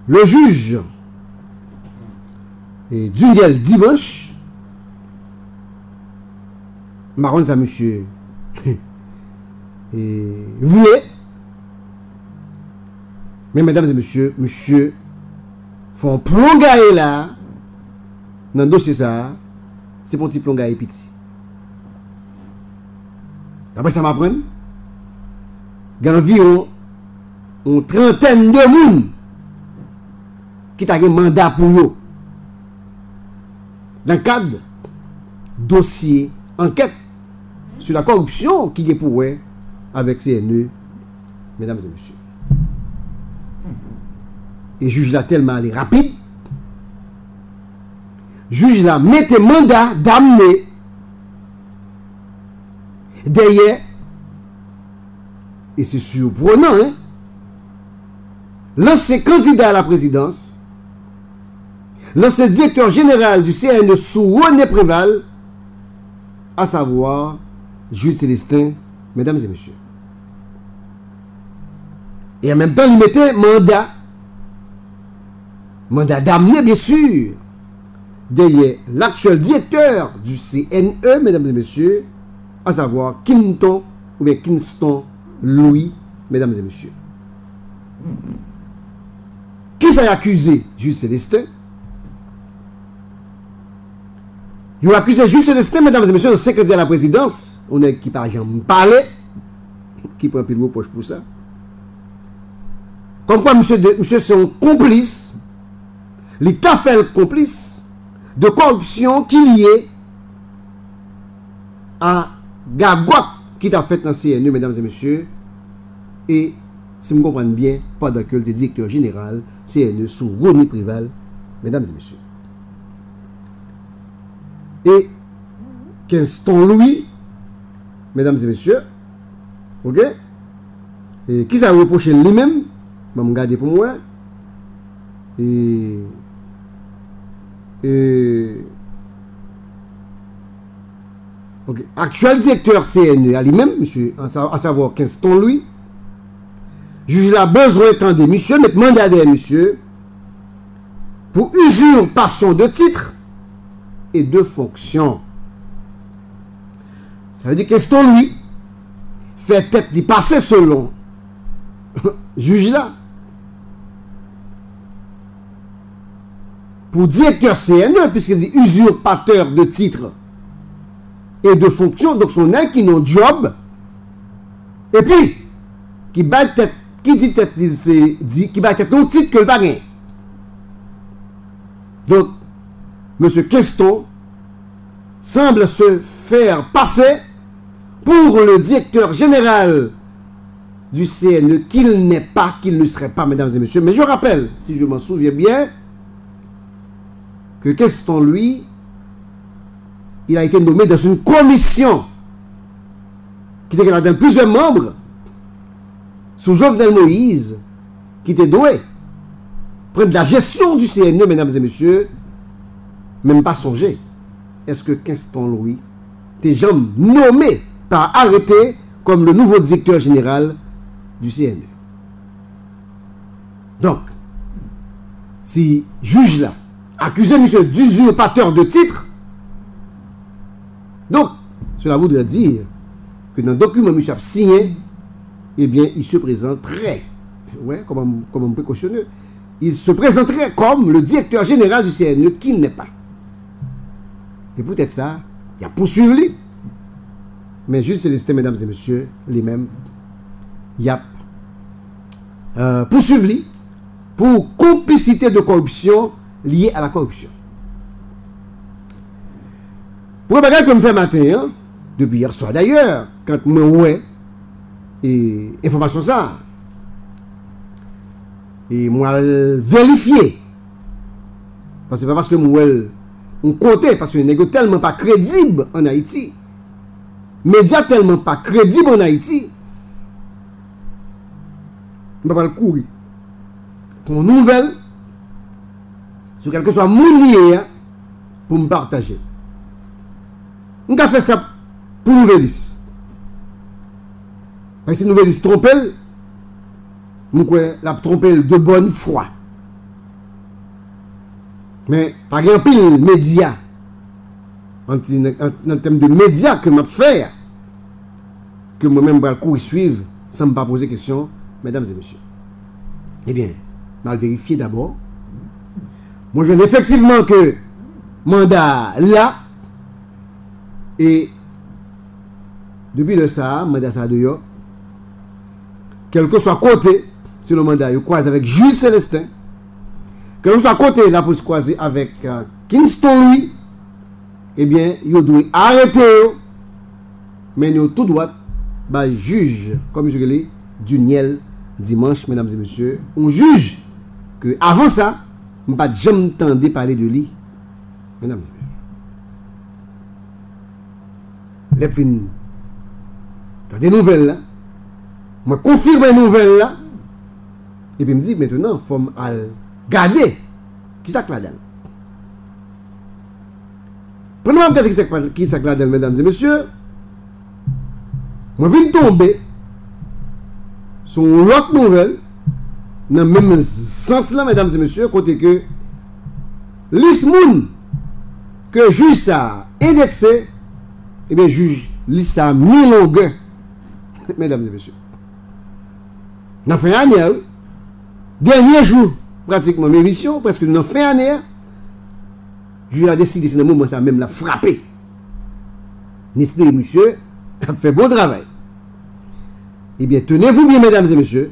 Le juge Duniel Dimanche, marron ça monsieur voulait, mais mesdames et messieurs, monsieur font plongailler là dans le dossier ça, c'est pour petit plongailler petit. Après ça m'apprend, il y a environ une trentaine de monde qui a un mandat pour eux. Dans le cadre dossier, enquête sur la corruption qui est pour eux avec CNE, mesdames et messieurs. Et juge là tellement allé rapide, juge là mettez mandat d'amener derrière, et c'est surprenant, hein, l'ancien candidat à la présidence, l'ancien directeur général du CNE sous René Préval, à savoir Jules Célestin, mesdames et messieurs. Et en même temps, il mettait mandat d'amener, bien sûr, derrière l'actuel directeur du CNE, mesdames et messieurs, à savoir Kinston Louis, mesdames et messieurs. Qui s'est accusé Jules Célestin? Il a accusé Jules Célestin, mesdames et messieurs, le secrétaire à la présidence. On est qui par exemple parler, qui prend un peu de poche pour ça. Comme quoi, monsieur c'est un complice, l'État fait le complice de corruption qui est lié à Gagouak qui t'a fait dans CNE, mesdames et messieurs. Et si vous comprenez bien, pendant que le directeur général CNE sous René Préval, mesdames et messieurs. Et Kinston Louis, mesdames et messieurs, ok? Et qui s'est reproché lui-même, je vais me garder pour moi. Ok. Actuel directeur CNE à lui-même, monsieur, à savoir Kinston Louis, juge la besoin de monsieur, mettre mandat de monsieur, pour usurpation de titre et de fonction. Ça veut dire que Kinston Louis fait tête d'y passer selon juge là. Pour directeur CNE, puisqu'il dit usurpateur de titre et de fonction, donc son un qui n'a job, et puis qui bat tête, qui dit tête, qui bat tête non titre que le bagage. Donc, M. Kinston semble se faire passer pour le directeur général du CNE qu'il n'est pas, qu'il ne serait pas, mesdames et messieurs. Mais je rappelle, si je m'en souviens bien, que Kinston, lui, il a été nommé dans une commission qui était dans plusieurs membres sous Jovenel Moïse, qui était doué prendre la gestion du CNE, mesdames et messieurs, même pas songer. Est-ce que Kinston Louis était jamais nommé par arrêté comme le nouveau directeur général du CNE? Donc, si juge là accusé monsieur d'usurpateur de titre, donc cela voudrait dire que dans le document monsieur a signé, eh bien il se présenterait, ouais, comme un précautionneux, il se présenterait comme le directeur général du CNE qu'il n'est pas. Et peut-être ça, il a poursuivi. Mais Jules Célestin, mesdames et messieurs, les mêmes, il a poursuivi pour complicité de corruption liée à la corruption. Pour un bagage comme fait matin, hein, depuis hier soir d'ailleurs, quand je ouais, et information ça, et moi vérifier, parce que c'est pas parce que moi on côté, parce que n'est tellement pas crédible en Haïti, médias tellement pas crédible en Haïti, je ne vais pas le courir pour une nouvelle sur quelque soit mon lié pour me partager. On a fait ça pour Nouvelis. Parce que Nouvelis trompe, on l'a trompé de bonne foi. Mais par exemple, pile média, en termes de médias que je fais, que moi-même je vais courir suivre sans me pas poser question, mesdames et messieurs. Eh bien, je vais vérifier d'abord. Moi, je vois effectivement que mandat là, et depuis le ça, mandat ça de quel que soit côté sur le mandat, il croise avec Jules Célestin, quel que soit côté la police croiser avec Kingston lui, eh bien, il doit arrêter, mais nous tout droit, bah, juge, comme je l'ai du Niel dimanche, mesdames et messieurs, on juge que avant ça, on ne pas jamais entendu parler de lui, mesdames et messieurs. Les films, dans des nouvelles là, moi confirme les nouvelles là, et puis me dit maintenant, il faut garder qui ça là-dedans. Prenons peut-être qui ça là-dedans, mesdames et messieurs. Moi, je viens de tomber sur une autre nouvelle, dans le même sens là, mesdames et messieurs, côté que l'ismoun que juge ça indexé, et bien juge l'issa mis longueur, mesdames et messieurs. Dans fin d'année, dernier jour, pratiquement mes missions, presque dans fin d'année, je a décidé, c'est le moment ça même l'a frappé. N'est-ce pas, monsieur, a fait bon travail. Eh bien, tenez-vous bien, mesdames et messieurs,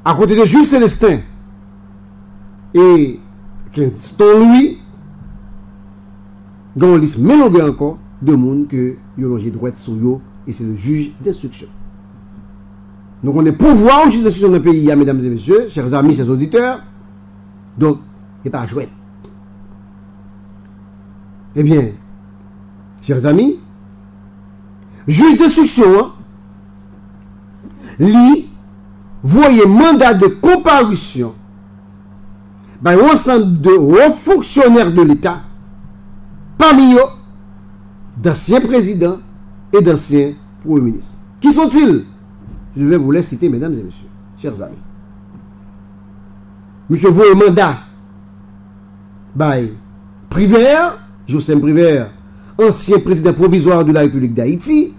à côté de Jules Célestin et Kingston Louis, on liste mélanger encore de monde que yo logé droit sur yo et c'est le juge d'instruction. Donc on est pouvoir au juge d'instruction dans le pays, mesdames et messieurs, chers amis, chers auditeurs. Donc, il n'est pas joué. Eh bien, chers amis, juge d'instruction, hein, lui, voyez mandat de comparution par un ensemble de hauts fonctionnaires de l'État, parmi eux, d'anciens présidents et d'anciens premiers ministres. Qui sont-ils? Je vais vous les citer, mesdames et messieurs, chers amis. Monsieur voyez mandat par Privert, Joseph Privert, ancien président provisoire de la République d'Haïti.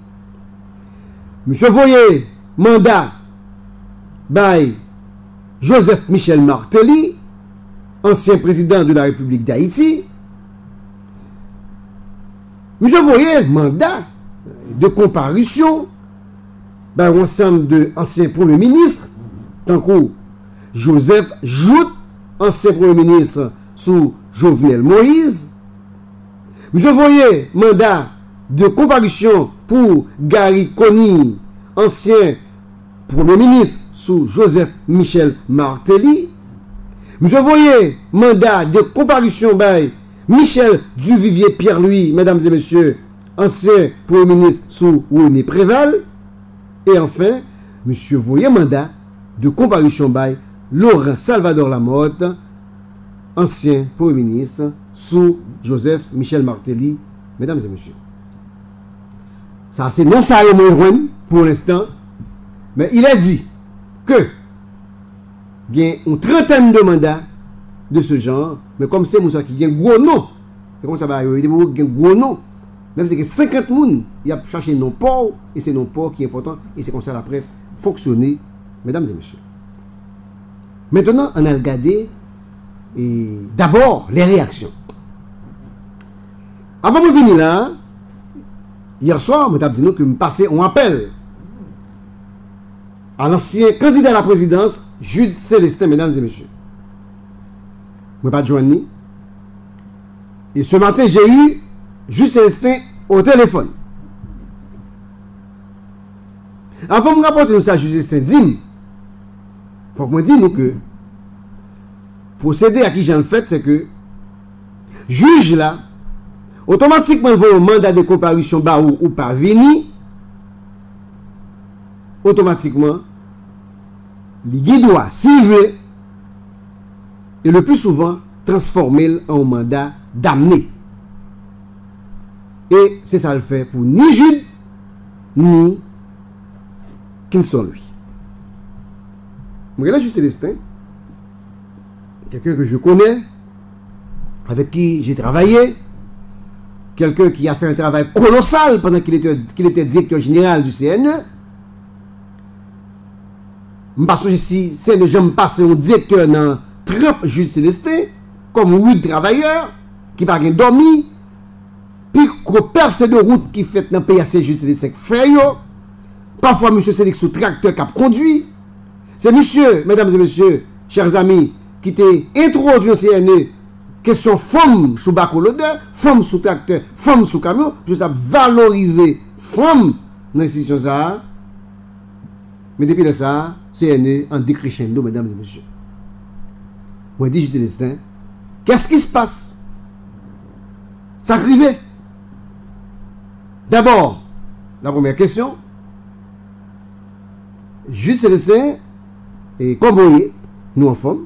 Monsieur voyez mandat by Joseph Michel Martelly, ancien président de la République d'Haïti. Monsieur voyez mandat de comparution by ensemble de anciens premiers ministres, tant que Joseph Jout, ancien premier ministre sous Jovenel Moïse. Monsieur voyez mandat de comparution pour Gary Conny, ancien Premier ministre sous Joseph Michel Martelly. Monsieur voyez mandat de comparution by Michel Duvivier Pierre-Louis, mesdames et messieurs, ancien Premier ministre sous René Préval. Et enfin, monsieur voyez mandat de comparution by Laurent Salvador Lamotte, ancien Premier ministre sous Joseph Michel Martelly, mesdames et messieurs. Ça, c'est non ça pour l'instant, mais il a dit que il y a une trentaine de mandats de ce genre, mais comme c'est Moussa qui a un gros nom, et comme ça va, il y a un gros nom, même si 50 personnes, il a cherché non port, et c'est non port qui est important, et c'est comme ça la presse fonctionner, mesdames et messieurs. Maintenant, on a regardé d'abord les réactions. Avant de venir là, hier soir, je me dit que me passé un appel à l'ancien candidat à la présidence, Jules Célestin, mesdames et messieurs. Je ne pas joindre. Et ce matin, j'ai eu Jules Célestin au téléphone. Avant de me rapporter ça, Jules Célestin dit, il faut que je dise que procéder à qui j'en fait, c'est que juge là, automatiquement, il va un mandat de comparution barou ou pas venir, automatiquement, il doit cibler et le plus souvent transformer en mandat d'amener. Et c'est ça le fait pour ni Jude ni Kingston lui. Je regarde juste Célestin quelqu'un que je connais, avec qui j'ai travaillé, quelqu'un qui a fait un travail colossal pendant qu'il était directeur général du CNE. Je pense que si c'est le gens passer un directeur dans 30 Jude Célestin, comme 8 travailleurs, qui n'a pas dormi, puis qu'on perce de route qui fait dans le pays à Jude Célestin, parfois monsieur c'est sous tracteur qui a conduit. C'est monsieur, mesdames et messieurs, chers amis, qui t'a introduit au CNE, question femme sous bacolodeur, femme sous tracteur, femme sous camion, juste à valoriser femme dans l'institution ça. Mais depuis de ça, CNE en décrescendo, mesdames et messieurs. Moi, je dis, juste destin, qu'est-ce qui se passe? Ça arrive. D'abord, la première question, Jude Célestin et Comboyer, nous en forme,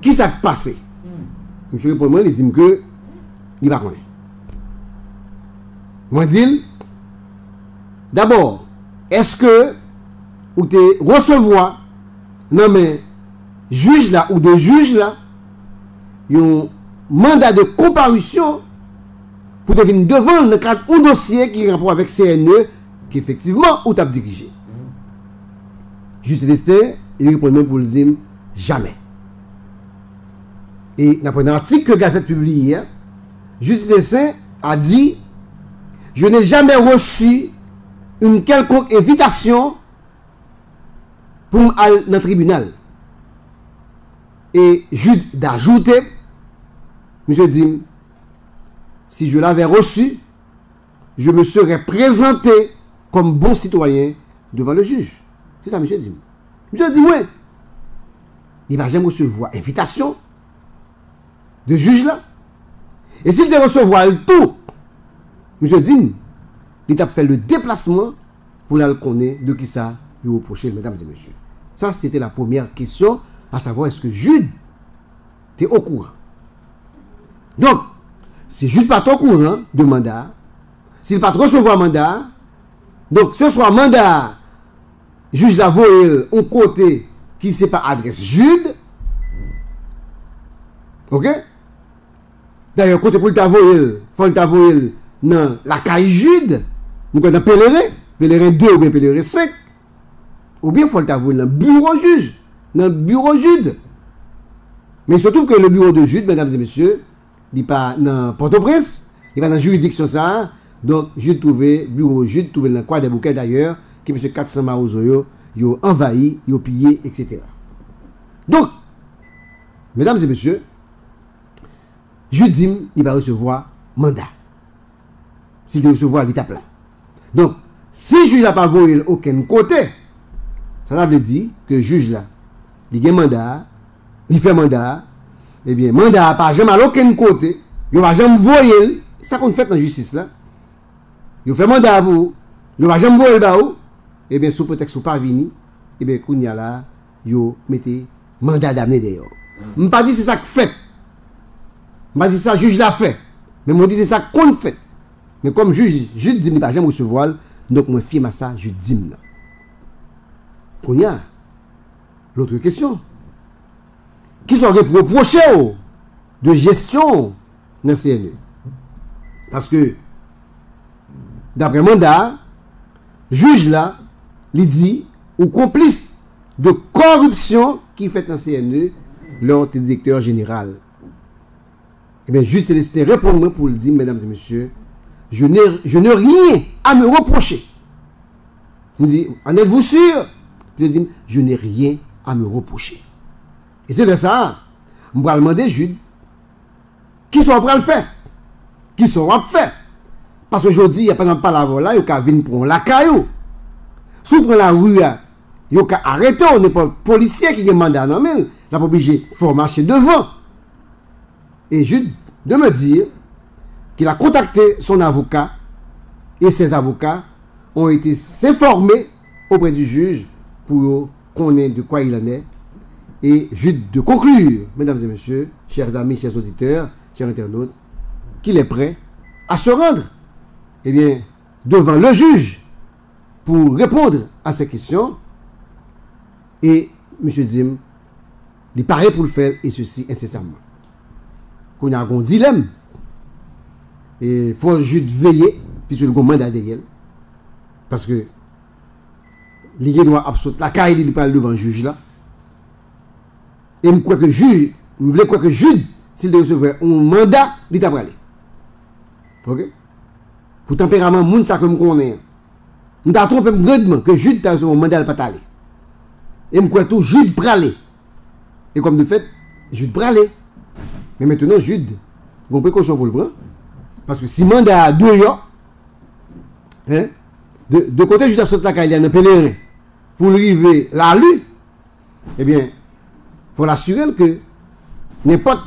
qui s'est passé? Monsieur répond moi, il dit que il va connaître. Moi dis, d'abord, est-ce que ou te recevoir non mais juge là ou de juge là un mandat de comparution pour te venir devant le cadre ou dossier qui a rapport avec CNE qui effectivement ou t'a dirigé. Juste resté, il répond même pour le dire jamais. Et dans un article que Gazette publié, Justice Dessin a dit: je n'ai jamais reçu une quelconque invitation pour aller dans le tribunal. Et Jude d'ajouter, monsieur dit, si je l'avais reçu, je me serais présenté comme bon citoyen devant le juge. C'est ça, monsieur dit. Monsieur dit, oui. Il va jamais recevoir invitation de juge là. Et s'il te recevoir le tout, monsieur dit, il t'a fait le déplacement pour la connaître de qui ça lui reprocher, mesdames et messieurs. Ça, c'était la première question, à savoir est-ce que Jude est au courant. Donc, si Jude pas au courant de mandat, s'il pas recevoir mandat, donc ce soit mandat, juge la voie un côté qui ne sait pas adresse Jude, ok? D'ailleurs, côté pour le t'avoyer, faut le t'avoyer dans la caille Jude, nous avons pèlerin 2 ou bien pèlerin 5, ou bien faut le t'avoyer dans le bureau juge, dans le bureau Jude. Mais il se trouve que le bureau de Jude, mesdames et messieurs, il n'est pas dans Port-au-Prince, il va dans la juridiction ça, donc Jude trouvé, bureau Jude trouvé dans le coin des bouquets d'ailleurs, qui M. 400 Marozo, il a envahi, il a pillé, etc. Donc, mesdames et messieurs, Jude dit, il va recevoir mandat. S'il doit recevoir l'état plein. Donc, si le juge n'a pas volé aucun côté, ça veut dire que le juge là, il a un mandat, il fait mandat, eh bien, mandat n'a pas jamais à aucun côté, il ne va jamais voyer, ça qu'on fait dans la justice là, il fait mandat pour vous, il ne va jamais voyer là où, eh bien, sous prétexte ou pas vini, eh bien, qu'on y a là, il mettez mandat d'amener d'ailleurs. Je ne pas dit c'est ça que fait. Je ne pas dit ça, juge l'a fait. Mais je dit c'est ça qu'on fait. Mais comme juge dit, il ne va jamais recevoir, donc moi, firme à ça, je dis. Qu'on y a l'autre question. Qui sont reprochés de gestion dans le CNE? Parce que, d'après mandat, juge là, il dit, ou complice de corruption qui fait dans le CNE, leur directeur général. Eh bien, juste Célestin répond pour le dire, mesdames et messieurs, je n'ai rien à me reprocher. Il me dit, en êtes-vous sûr? Je dis, je n'ai rien à me reprocher. Et c'est de ça, je vais demander Jude, qui sont prêts à le faire? Qui sont prêts à le faire? Parce qu'aujourd'hui, il n'y a pas de la là, il y a venir pour la caillou. Si vous prenez la rue, il y a arrêter, on n'est pas policier qui a mandat, non, mais la pas obligé, il faut marcher devant. Et Jude de me dire qu'il a contacté son avocat et ses avocats ont été s'informer auprès du juge pour connaître de quoi il en est. Et Jude de conclure, mesdames et messieurs, chers amis, chers auditeurs, chers internautes, qu'il est prêt à se rendre, eh bien, devant le juge pour répondre à ces questions. Et M. Dim Il paraît pour le faire, et ceci incessamment. Qu'on a un dilemme. Et il faut juste veiller, puisque le mandat derrière. Parce que l'idée doit absolument. La carrière, il parle devant le juge là. Et je crois que juge, je voulais croire que juge, s'il recevait un mandat, il t'a parlé. Ok? Pour tempérament, moun ça que je connais. Je t'ai trompé grandement que juge t'a reçu un mandat, il pas t'aller. Et je crois tout, juge pralé. Et comme de fait, juge pralé. Mais maintenant, juge, vous avez précaution pour le prendre. Parce que si mandat a 2 jours, hein, de côté, juge absolument il y a un pèlerin pour arriver la rue, eh bien, il faut l'assurer que n'importe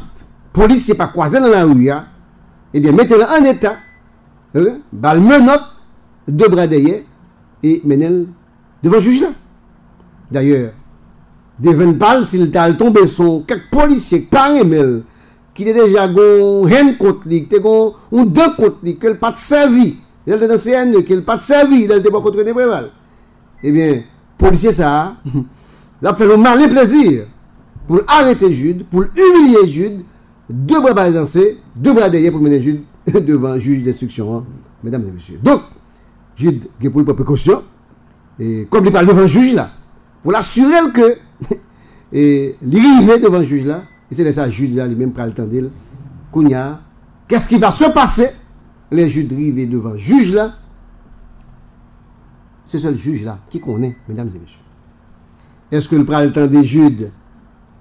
police c'est pas croisé dans la rue, hein, eh bien, mettez-le en état, hein, balle menotte, 2 bras derrière, et menez-le devant le juge là. D'ailleurs, devant balle, s'il t'a tombé son quelques policiers par email, qui est déjà une haine contre lui, qui est un deux contre lui, qui n'a pas de servi, il est dans le CNE, qui n'a pas de servi, il n'est pas contre les prévales. Eh bien, policier ça, il a fait le malin plaisir pour arrêter Jude, pour humilier Jude, 2 bras balancés, 2 bras derrière pour mener Jude devant le juge d'instruction, hein, mesdames et messieurs. Donc, Jude, qui pour précaution, et comme il parle devant le juge là, pour l'assurer que l'arrivée devant le juge là, et c'est ça, le juge là, lui-même prend le temps d'elle, qu'est-ce qui va se passer? Les juges arrivés devant le juge là, c'est ce juge là qui connaît, mesdames et messieurs. Est-ce que le prend le temps des juges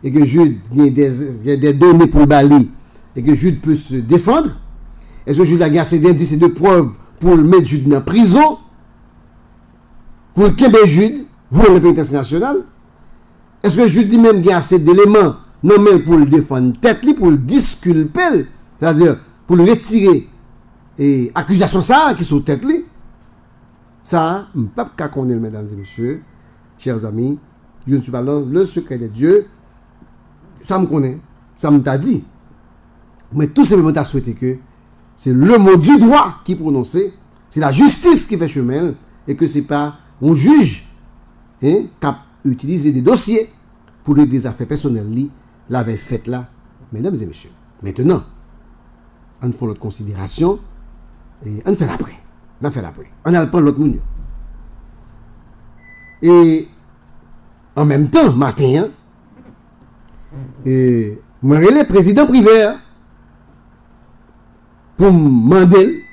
et que le juge a des données pour balayer et que le juge peut se défendre? Est-ce que le juge a assez d'indices et de preuves pour le mettre le juge dans la prison? Pour le Québec juge, vous le pénitentiaire national? Est-ce que le juge lui-même a assez d'éléments nommés pour le défendre tête, pour le disculper, c'est-à-dire pour le retirer et accusation ça qui sont tête li? Ça, je ne peux pas connaître, mesdames et messieurs, chers amis, je ne suis pas là, le secret de Dieu, ça me connaît, ça me t'a dit. Mais tout simplement, tu as souhaité que c'est le mot du droit qui est prononcé, c'est la justice qui fait chemin, et que ce n'est pas un juge hein, qui a utilisé des dossiers pour régler des affaires personnelles, l'avait fait là, mesdames et messieurs. Maintenant, on fait notre considération et on fait après. On fait après. On a le prendre l'autre monde. Et en même temps, matin, et moi relais président privé pour me demander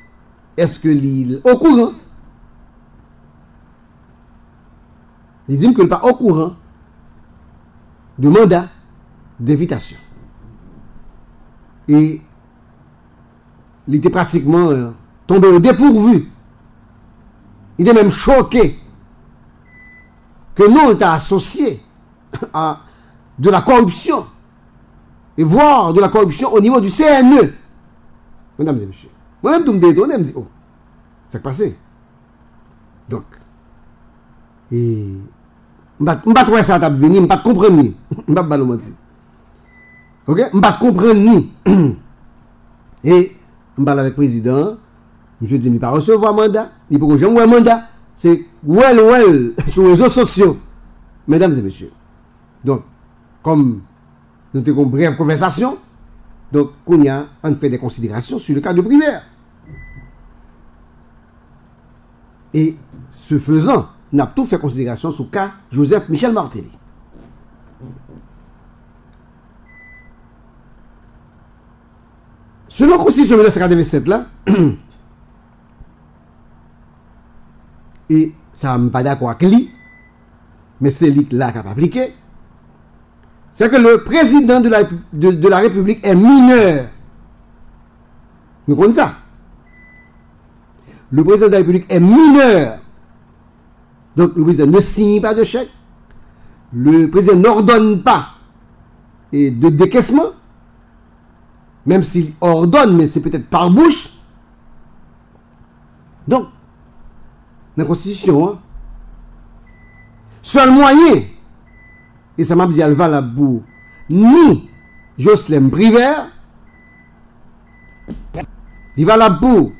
est-ce que l'île au courant. Il dit qu'il n'est pas au courant de mandat d'invitation. Et il était pratiquement tombé au dépourvu. Il est même choqué que nous, on était associés à de la corruption. Et voire de la corruption au niveau du CNE. Mesdames et messieurs. Moi-même, tout me détonne, je me dis, oh, ça s'est passé. Donc, et je ne vais pas trouver ça à venir, je ne vais pas comprendre. Je ne vais pas mentir. Ok? Je ne vais pas comprendre. Et je parle avec le président. Je dis, il ne va pas recevoir mandat. Il ne peut pas jamais un mandat. C'est well sur les réseaux sociaux. Mesdames et messieurs. Donc, comme nous avons une brève conversation, donc, on fait des considérations sur le cas de primaire. Et ce faisant, on a tout fait considération sur le cas Joseph Michel Martelly. Selon la Constitution de 1987, là, et ça ne pas d'accord avec lui, mais c'est lui là qui a appliqué, c'est que le président de la République est mineur. Nous connaissons ça. Le président de la République est mineur. Donc le président ne signe pas de chèque. Le président n'ordonne pas de décaissement. Même s'il ordonne, mais c'est peut-être par bouche. Donc, dans la Constitution, hein, seul moyen, et ça m'a dit valable pour ni Jocelyn Privert, il valable pour